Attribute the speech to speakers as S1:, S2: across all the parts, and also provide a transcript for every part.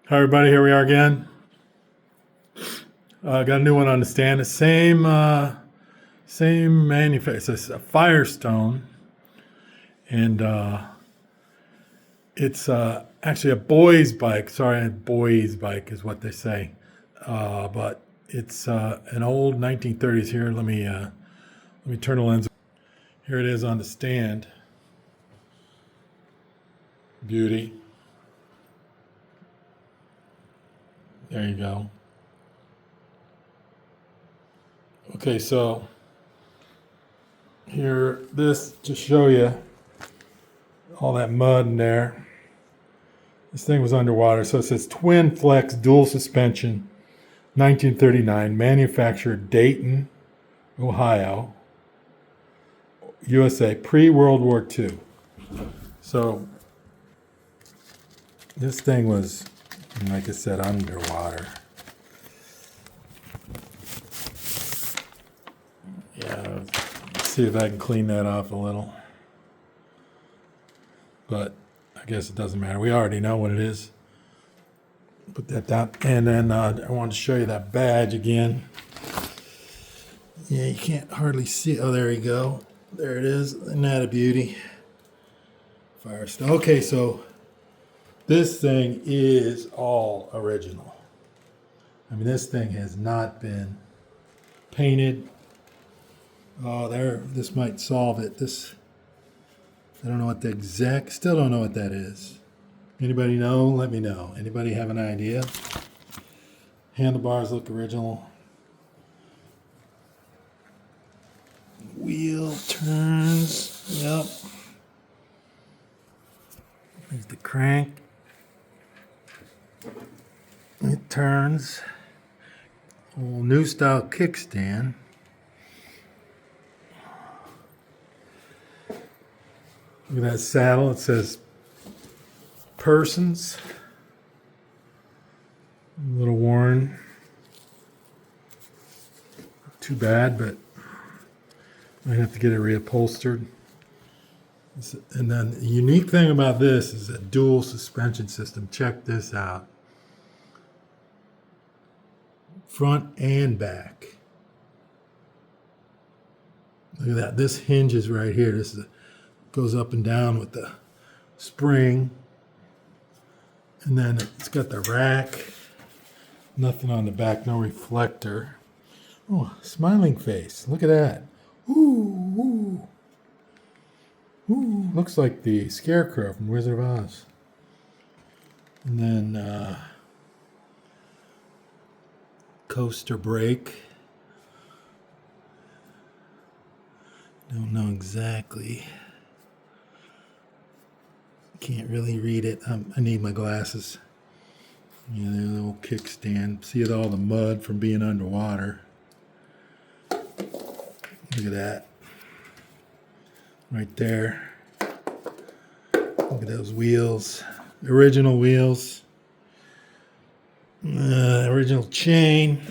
S1: Hi everybody, here we are again. Got a new one on the stand. The same manufacturer. It's a Firestone, and it's actually a boy's bike. Sorry, a boy's bike is what they say. But it's an old 1930s. Here, let me turn the lens. Here it is on the stand. Beauty. There you go. Okay, so here, this to show you all that mud in there. This thing was underwater. So it says Twin Flex Dual Suspension, 1939, manufactured Dayton, Ohio, USA, pre-World War II. So this thing was, like I said, underwater. Yeah, let's see if I can clean that off a little. But I guess it doesn't matter. We already know what it is. Put that down. And then I wanted to show you that badge again. Yeah, you can't hardly see. Oh, there you go. There it is. Isn't that a beauty? Firestone. Okay, so this thing is all original. I mean, this thing has not been painted. Oh, there. This might solve it. I don't know what still don't know what that is. Anybody know? Let me know. Anybody have an idea? Handlebars look original. Wheel turns. Yep. There's the crank. It turns. Whole new style kickstand. Look at that saddle. It says Persons. A little worn. Too bad, but I have to get it reupholstered. And then the unique thing about this is a dual suspension system. Check this out. Front and back. Look at that. This hinges right here. Goes up and down with the spring. And then it's got the rack. Nothing on the back, no reflector. Oh, smiling face. Look at that. Ooh, ooh. Ooh, looks like the Scarecrow from Wizard of Oz. And then coaster brake. Don't know exactly. Can't really read it. I need my glasses. Yeah, there's a little kickstand. See all the mud from being underwater. Look at that. Right there. Look at those wheels. Original wheels. Original chain.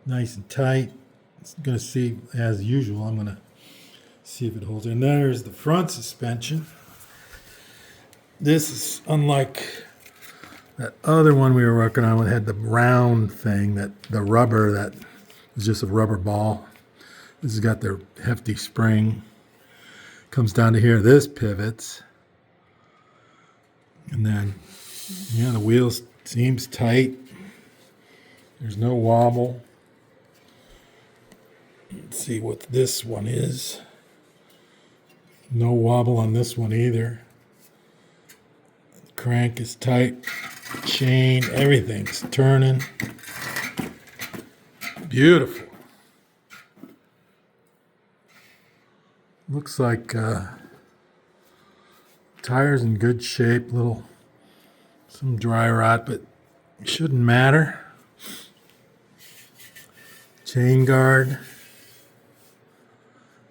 S1: Nice and tight. It's going to see, as usual, I'm going to see if it holds. And there's the front suspension. This is unlike that other one we were working on. It had the round thing, the rubber that was just a rubber ball. This has got the hefty spring. Comes down to here. This pivots. And then, yeah, the wheels seems tight. There's no wobble. Let's see what this one is. No wobble on this one either. Crank is tight. Chain, everything's turning. Beautiful. Looks like tires in good shape. Some dry rot, but it shouldn't matter. Chain guard.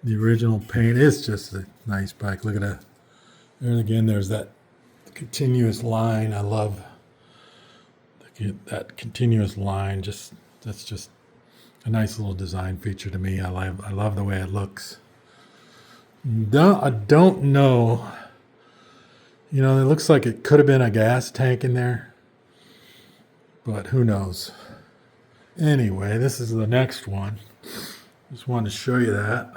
S1: The original paint is just a nice bike. Look at that. There again, there's that continuous line. I love that continuous line. That's just a nice little design feature to me. I love the way it looks. I don't know You know, it looks like it could have been a gas tank in there, but who knows. Anyway, this is the next one. Just wanted to show you that.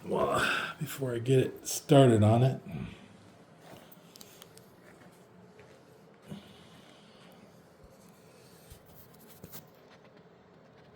S1: Well, before I get it started on it.